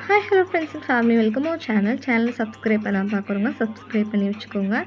Hi hello friends and family welcome our channel subscribe பண்ணாமல் பார்க்குறவங்க subscribe பண்ணி வச்சுக்கோங்க.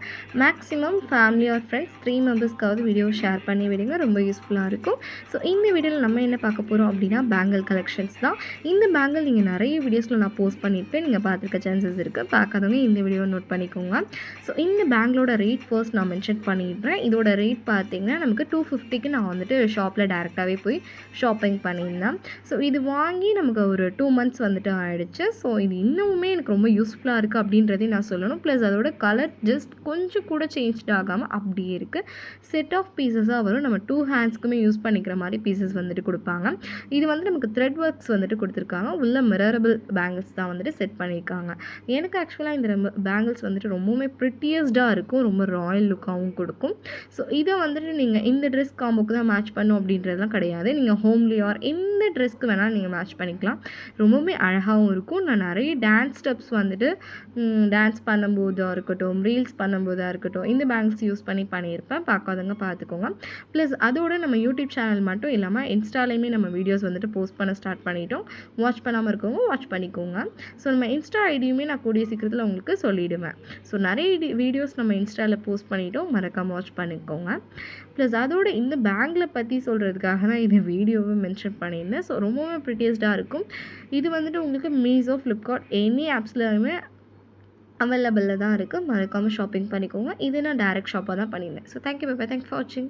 மேக்ஸிமம் ஃபேமிலி ஆர் ஃப்ரெண்ட்ஸ் 3 மெம்பர்ஸ்க்காவது வீடியோ ஷேர் பண்ணி விடுங்க, ரொம்ப யூஸ்ஃபுல்லாக இருக்கும். ஸோ இந்த வீடியோவில் நம்ம என்ன பார்க்க போகிறோம் அப்படின்னா பேங்கிள் கலெக்ஷன்ஸ் தான். இந்த பேங்கிள் நீங்கள் நிறைய வீடியோஸில் நான் போஸ்ட் பண்ணியிருப்பேன், நீங்கள் பார்த்துருக்க சான்சஸ் இருக்குது. பார்க்காதவங்க இந்த வீடியோவை நோட் பண்ணிக்கோங்க. ஸோ இந்த பேங்கிளோட ரேட் ஃபர்ஸ்ட் நான் மென்ஷன் பண்ணிடுறேன். இதோட ரேட் பார்த்தீங்கன்னா நமக்கு 250க்கு நான் வந்துட்டு ஷாப்பில் டேரெக்டாகவே போய் ஷாப்பிங் பண்ணியிருந்தேன். ஸோ இது வாங்கி நமக்கு ஒரு 2 months வந்துட்டு ஆகிடுச்சு. ஸோ இது இன்னுமே எனக்கு ரொம்ப யூஸ்ஃபுல்லாக இருக்குது அப்படின்றதையும் நான் சொல்லணும். ப்ளஸ் அதோட கலர் ஜஸ்ட் கொஞ்சம் கூட சேஞ்ச் ஆகாமல் அப்படியே இருக்குது. செட் ஆஃப் பீசஸாக வரும். நம்ம 2 ஹேண்ட்ஸ்க்குமே யூஸ் பண்ணிக்கிற மாதிரி பீசஸ் வந்துட்டு கொடுப்பாங்க. இது வந்து நமக்கு த்ரெட் ஒர்க்ஸ் வந்துட்டு கொடுத்துருக்காங்க. உள்ள மிரரபிள் பேங்கிள்ஸ் தான் வந்துட்டு செட் பண்ணியிருக்காங்க. எனக்கு ஆக்சுவலாக இந்த பேங்கிள்ஸ் வந்துட்டு ரொம்பவுமே ப்ரிட்டியஸ்டாக இருக்கும், ரொம்ப ராயல் லுக்காகவும் கொடுக்கும். ஸோ இதை வந்துட்டு நீங்கள் இந்த ட்ரெஸ் காம்போக்கு தான் மேட்ச் பண்ணும் அப்படின்றதுலாம் கிடையாது. நீங்கள் ஹோம்லி ஆர் எந்த ட்ரெஸ்க்கு வேணாலும் நீங்கள் மேட்ச் பண்ணிக்கலாம். ரொம்பவுமே அழகாகவும் இருக்கும். நான் நிறைய டான்ஸ் ஸ்டெப்ஸ் வந்துட்டு டான்ஸ் பண்ணும்போதாக இருக்கட்டும், ரீல்ஸ் பண்ணும்போதாக இருக்கட்டும், இந்த பேங்கிள்ஸ் யூஸ் பண்ணியிருப்பேன். பார்க்காதவங்க பார்த்துக்கோங்க. ப்ளஸ் அதோட நம்ம யூடியூப் சேனல் மட்டும் இல்லாமல் இன்ஸ்டாலையுமே நம்ம வீடியோஸ் வந்துட்டு போஸ்ட் பண்ண ஸ்டார்ட் பண்ணிட்டோம். வாட்ச் பண்ணாமல் இருக்கவங்க வாட்ச் பண்ணிக்கோங்க. ஸோ நம்ம இன்ஸ்டா ஐடியுமே நான் கூடிய சீக்கிரத்தில் உங்களுக்கு சொல்லிவிடுவேன். ஸோ நிறைய வீடியோஸ் நம்ம இன்ஸ்டாவில் போஸ்ட் பண்ணிட்டோம், மறக்காமல் வாட்ச் பண்ணிக்கோங்க. ப்ளஸ் அதோட இந்த பேங்கில் பற்றி சொல்கிறதுக்காக தான் இந்த வீடியோவை மென்ஷன் பண்ணியிருந்தேன். ஸோ ரொம்பவே ப்ரிட்டியஸ்டாக இருக்கும். இது வந்துட்டு உங்களுக்கு மீஷோ, ஃப்ளிப்கார்ட் எனி ஆப்ஸ்லையுமே அவைலபிளில் தான் இருக்குது. மறக்காமல் ஷாப்பிங் பண்ணிக்கோங்க. இது நான் டைரக்ட் ஷாப்பாக தான் பண்ணியிருந்தேன். So thank you bye, thanks for வாட்சிங்.